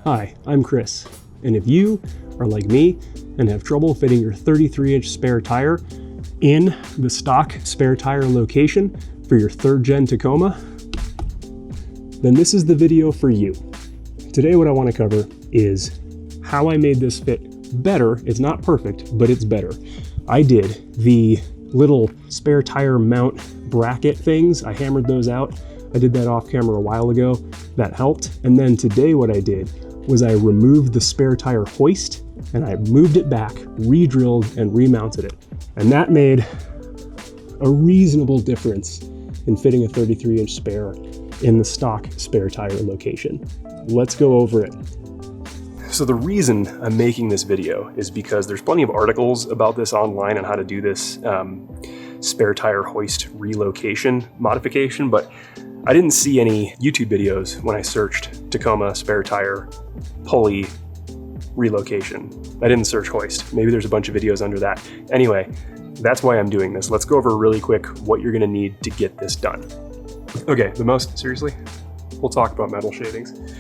Hi, I'm Chris, and if you are like me and have trouble fitting your 33-inch spare tire in the stock spare tire location for your 3rd gen Tacoma, then this is the video for you. Today what I want to cover is how I made this fit better. It's not perfect, but it's better. I did the little spare tire mount bracket things. I hammered those out. I did that off camera a while ago. That helped. And then today what I did was I removed the spare tire hoist and I moved it back, re-drilled and remounted it. And that made a reasonable difference in fitting a 33-inch spare in the stock spare tire location. Let's go over it. So the reason I'm making this video is because there's plenty of articles about this online on how to do this spare tire hoist relocation modification, but I didn't see any YouTube videos when I searched Tacoma spare tire pulley relocation. I didn't search hoist. Maybe there's a bunch of videos under that. Anyway, that's why I'm doing this. Let's go over really quick what you're gonna need to get this done. Okay, seriously, we'll talk about metal shavings.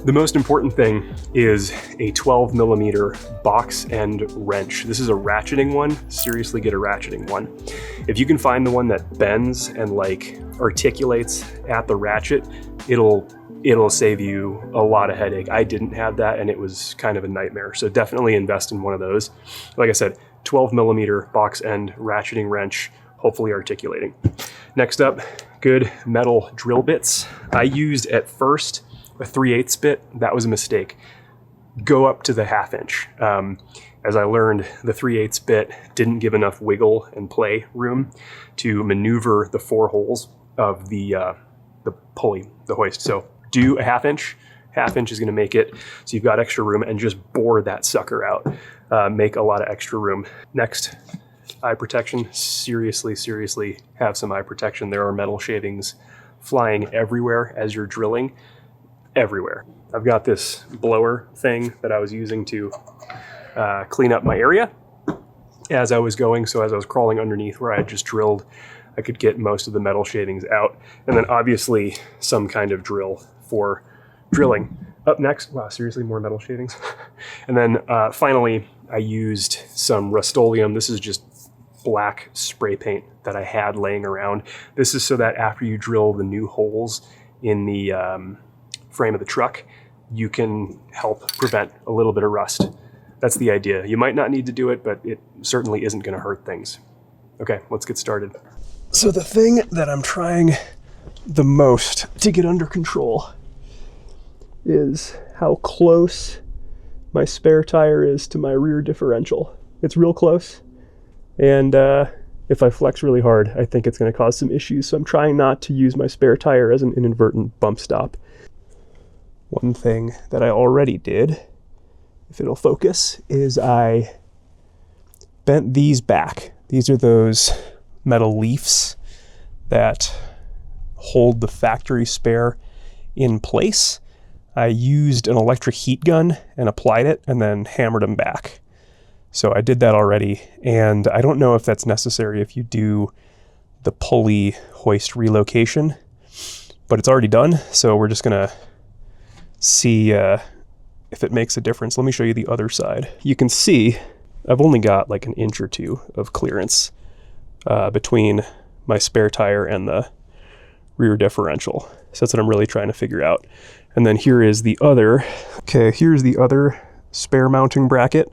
The most important thing is a 12 millimeter box end wrench. This is a ratcheting one. Seriously, get a ratcheting one. If you can find the one that bends and like articulates at the ratchet, it'll save you a lot of headache. I didn't have that and it was kind of a nightmare. So definitely invest in one of those. Like I said, 12 millimeter box end ratcheting wrench, hopefully articulating. Next up, good metal drill bits. I used at first a 3/8 bit. That was a mistake. Go up to the 1/2 inch. As I learned, the 3/8 bit didn't give enough wiggle and play room to maneuver the 4 holes of the pulley, the hoist. So do a 1/2 inch. 1/2 inch is going to make it so you've got extra room, and just bore that sucker out. Make a lot of extra room. Next, eye protection. Seriously have some eye protection. There are metal shavings flying everywhere as you're drilling. Everywhere. I've got this blower thing that I was using to clean up my area as I was going. So as I was crawling underneath where I had just drilled, I could get most of the metal shavings out. And then obviously some kind of drill for drilling. Up next, wow, seriously, more metal shavings. And then finally, I used some Rust-Oleum. This is just black spray paint that I had laying around. This is so that after you drill the new holes in the frame of the truck, you can help prevent a little bit of rust. That's the idea. You might not need to do it, but it certainly isn't going to hurt things. Okay, let's get started. So the thing that I'm trying the most to get under control is how close my spare tire is to my rear differential. It's real close, and if I flex really hard, I think it's going to cause some issues. So I'm trying not to use my spare tire as an inadvertent bump stop. One thing that I already did, if it'll focus, is I bent these back. These are those metal leaves that hold the factory spare in place. I used an electric heat gun and applied it and then hammered them back. So I did that already, and I don't know if that's necessary if you do the pulley hoist relocation, but it's already done, so we're just gonna see if it makes a difference. Let me show you the other side. You can see I've only got like an inch or two of clearance between my spare tire and the rear differential. So that's what I'm really trying to figure out. And then here is the other, here's the other spare mounting bracket,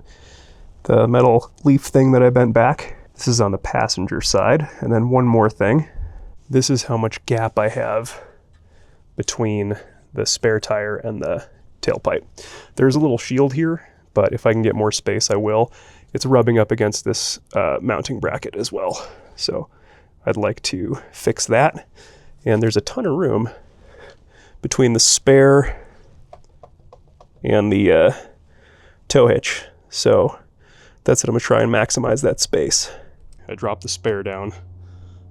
the metal leaf thing that I bent back. This is on the passenger side. And then one more thing. This is how much gap I have between the spare tire and the tailpipe. There's a little shield here, but if I can get more space, I will. It's rubbing up against this mounting bracket as well. So I'd like to fix that. And there's a ton of room between the spare and the tow hitch. So that's what I'm gonna try and maximize that space. I dropped the spare down,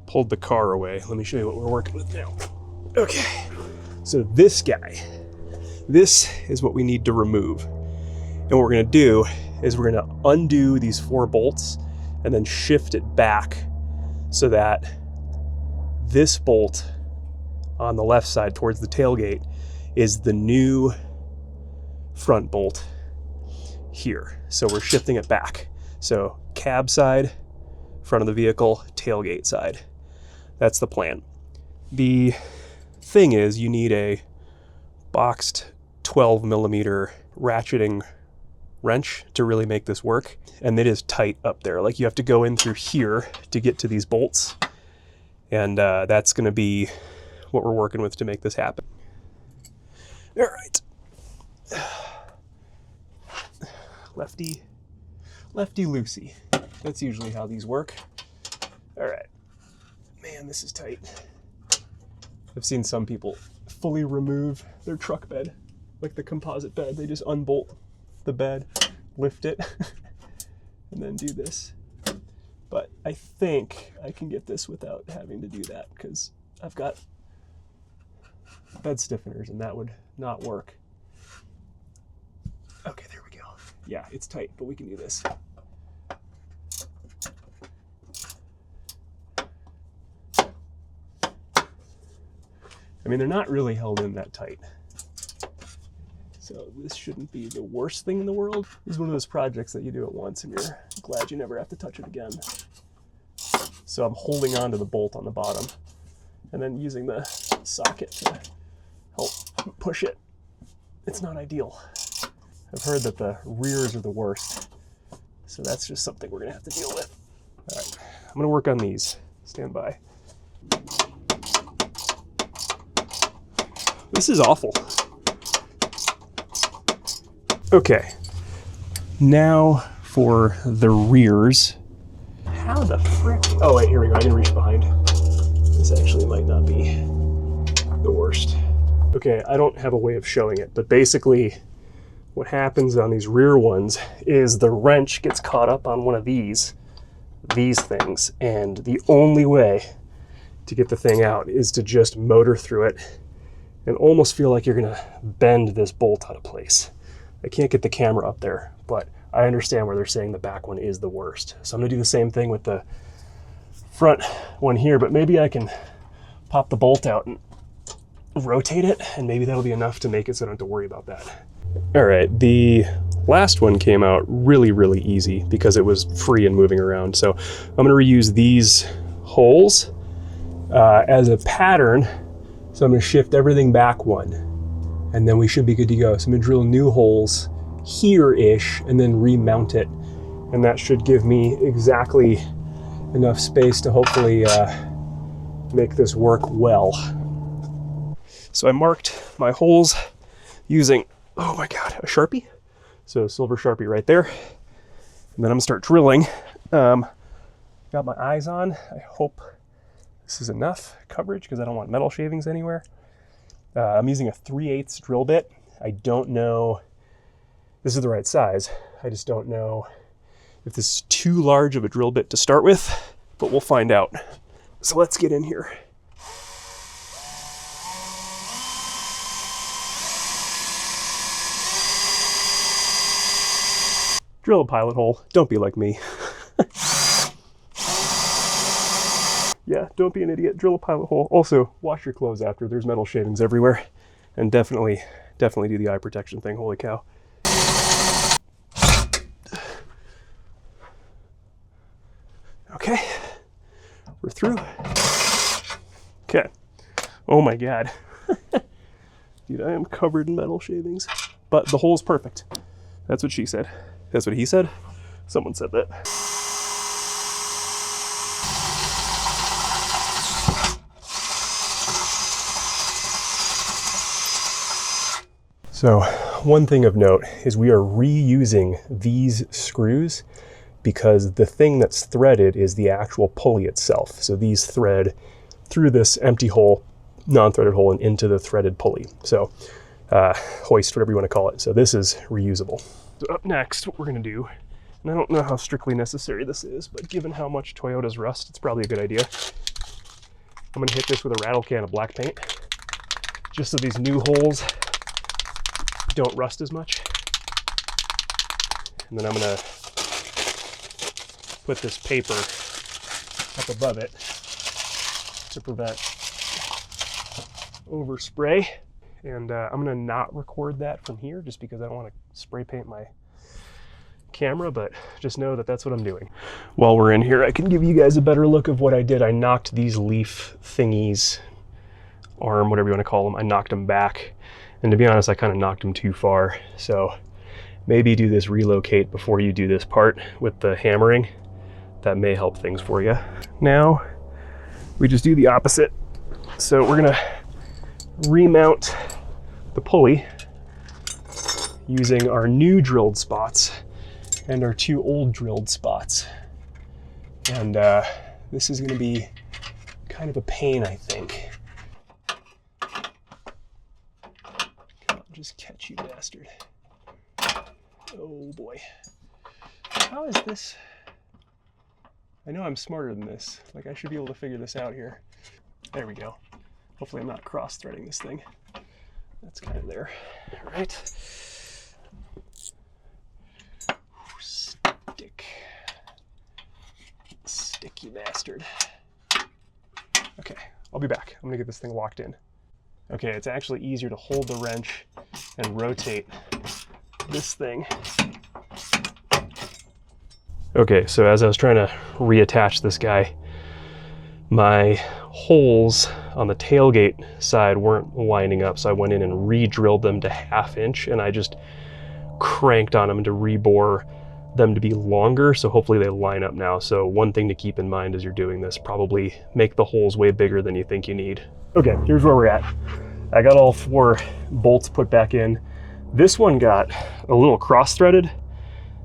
pulled the car away. Let me show you what we're working with now. Okay. So this guy, this is what we need to remove. And what we're gonna do is we're gonna undo these 4 bolts and then shift it back so that this bolt on the left side towards the tailgate is the new front bolt here. So we're shifting it back. So cab side, front of the vehicle, tailgate side. That's the plan. The thing is, you need a boxed 12 millimeter ratcheting wrench to really make this work. And it is tight up there. Like, you have to go in through here to get to these bolts. And that's gonna be what we're working with to make this happen. All right. Lefty loosey. That's usually how these work. All right. Man, this is tight. I've seen some people fully remove their truck bed, like the composite bed. They just unbolt the bed, lift it, and then do this. But I think I can get this without having to do that, because I've got bed stiffeners and that would not work. Okay, there we go. Yeah, it's tight, but we can do this. I mean, they're not really held in that tight. So this shouldn't be the worst thing in the world. This is one of those projects that you do it once and you're glad you never have to touch it again. So I'm holding on to the bolt on the bottom and then using the socket to help push it. It's not ideal. I've heard that the rears are the worst. So that's just something we're gonna have to deal with. All right, I'm gonna work on these. Stand by. This is awful. Okay, now for the rears. How the frick? Oh wait, here we go. I can reach behind. This actually might not be the worst. Okay, I don't have a way of showing it, but basically what happens on these rear ones is the wrench gets caught up on one of these things, and the only way to get the thing out is to just motor through it and almost feel like you're gonna bend this bolt out of place. I can't get the camera up there, but I understand where they're saying the back one is the worst. So I'm gonna do the same thing with the front one here, but maybe I can pop the bolt out and rotate it, and maybe that'll be enough to make it so I don't have to worry about that. All right, the last one came out really, really easy because it was free and moving around. So I'm gonna reuse these holes as a pattern. So I'm gonna shift everything back one, and then we should be good to go. So I'm gonna drill new holes here-ish and then remount it. And that should give me exactly enough space to hopefully make this work well. So I marked my holes using, oh my God, a Sharpie. So silver Sharpie right there. And then I'm gonna start drilling. Got my eyes on. I hope this is enough coverage because I don't want metal shavings anywhere. I'm using a 3/8 drill bit. I don't know, this is the right size. I just don't know if this is too large of a drill bit to start with, but we'll find out. So let's get in here. Drill a pilot hole. Don't be like me. Yeah, don't be an idiot. Drill a pilot hole. Also, wash your clothes after. There's metal shavings everywhere. And definitely do the eye protection thing. Holy cow. Okay, we're through. Okay. Oh my God. Dude, I am covered in metal shavings. But the hole's perfect. That's what she said. That's what he said? Someone said that. So one thing of note is we are reusing these screws because the thing that's threaded is the actual pulley itself. So these thread through this empty hole, non-threaded hole, and into the threaded pulley. So hoist, whatever you want to call it. So this is reusable. So up next, what we're gonna do, and I don't know how strictly necessary this is, but given how much Toyotas rust, it's probably a good idea. I'm gonna hit this with a rattle can of black paint, just so these new holes don't rust as much. And then I'm gonna put this paper up above it to prevent overspray. And I'm gonna not record that from here just because I don't want to spray paint my camera, but just know that that's what I'm doing. While we're in here, I can give you guys a better look of what I did. I knocked these leaf thingies, arm, whatever you want to call them, I knocked them back. And to be honest, I kind of knocked them too far. So maybe do this relocate before you do this part with the hammering. That may help things for you. Now, we just do the opposite. So we're gonna remount the pulley using our new drilled spots and our 2 old drilled spots. And this is gonna be kind of a pain, I think. Come on, just catch you bastard. Oh boy. How is this? I know I'm smarter than this. Like, I should be able to figure this out here. There we go. Hopefully I'm not cross-threading this thing. That's kind of there. All right. Stick, you bastard. Okay, I'll be back. I'm gonna get this thing locked in. Okay, it's actually easier to hold the wrench and rotate this thing. Okay, so as I was trying to reattach this guy, my holes on the tailgate side weren't lining up, so I went in and re-drilled them to 1/2 inch, and I just cranked on them to rebore them to be longer, so hopefully they line up now. So one thing to keep in mind as you're doing this, probably make the holes way bigger than you think you need. Okay, here's where we're at. I got all 4 bolts put back in. This one got a little cross-threaded.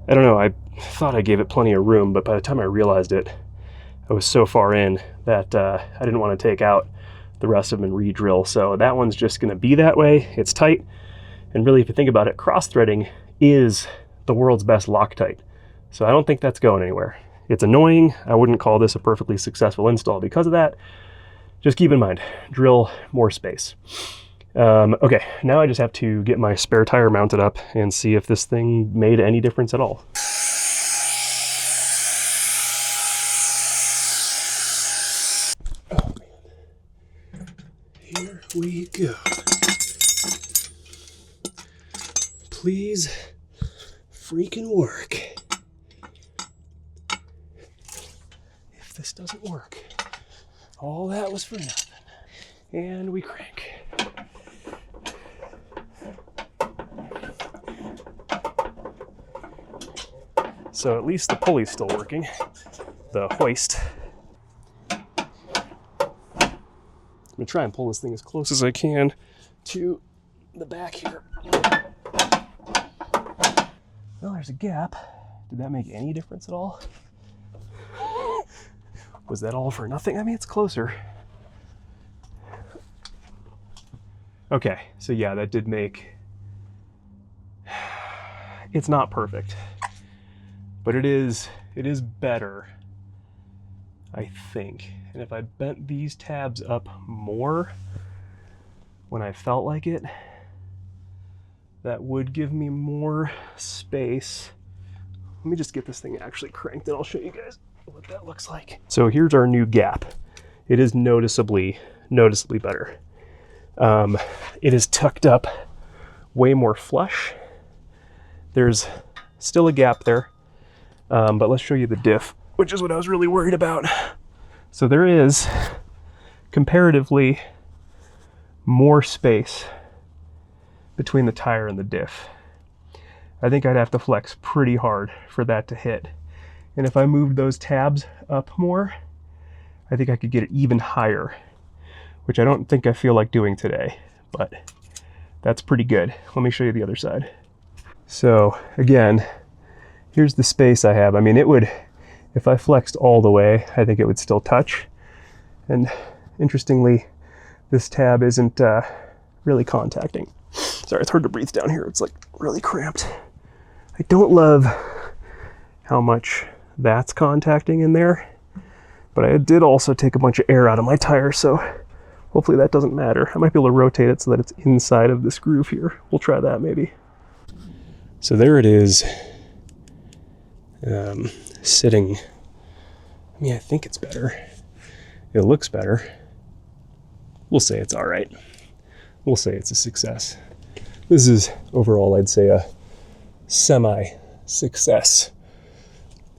I don't know, I thought I gave it plenty of room, but by the time I realized it, I was so far in that I didn't want to take out the rest of them and re-drill. So that one's just gonna be that way. It's tight. And really, if you think about it, cross-threading is the world's best Loctite. So I don't think that's going anywhere. It's annoying. I wouldn't call this a perfectly successful install because of that. Just keep in mind, drill more space. Okay, now I just have to get my spare tire mounted up and see if this thing made any difference at all. Oh man, here we go. Please freaking work. If this doesn't work, all that was for nothing. And we crank. So at least the pulley's still working, the hoist. I'm gonna try and pull this thing as close as I can to the back here. Well, there's a gap. Did that make any difference at all? Was that all for nothing? I mean, it's closer. Okay, so yeah, that did make... It's not perfect, but it is better, I think. And if I bent these tabs up more when I felt like it, that would give me more space. Let me just get this thing actually cranked and I'll show you guys what that looks like. So here's our new gap. It is noticeably better. It is tucked up way more flush. There's still a gap there, but let's show you the diff, which is what I was really worried about. So there is comparatively more space between the tire and the diff. I think I'd have to flex pretty hard for that to hit. And if I moved those tabs up more, I think I could get it even higher, which I don't think I feel like doing today, but that's pretty good. Let me show you the other side. So again, here's the space I have. I mean, it would, if I flexed all the way, I think it would still touch. And interestingly, this tab isn't really contacting. Sorry, it's hard to breathe down here. It's like really cramped. I don't love how much that's contacting in there, but I did also take a bunch of air out of my tire, so hopefully that doesn't matter. I might be able to rotate it so that it's inside of this groove here. We'll try that maybe. So there it is, sitting. I mean, I think it's better. It looks better. We'll say it's all right. we'll say it's a success. This is overall, I'd say, a semi-success.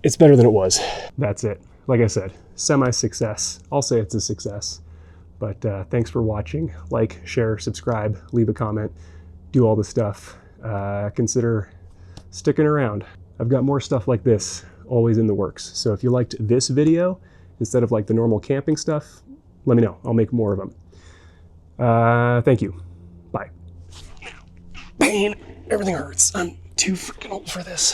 It's better than it was. That's it. Like I said, semi-success. I'll say it's a success. But thanks for watching. Like, share, subscribe, leave a comment, do all the stuff. Consider sticking around. I've got more stuff like this always in the works. So if you liked this video, instead of like the normal camping stuff, let me know. I'll make more of them. Thank you. Bye. Pain. Everything hurts. I'm too freaking old for this.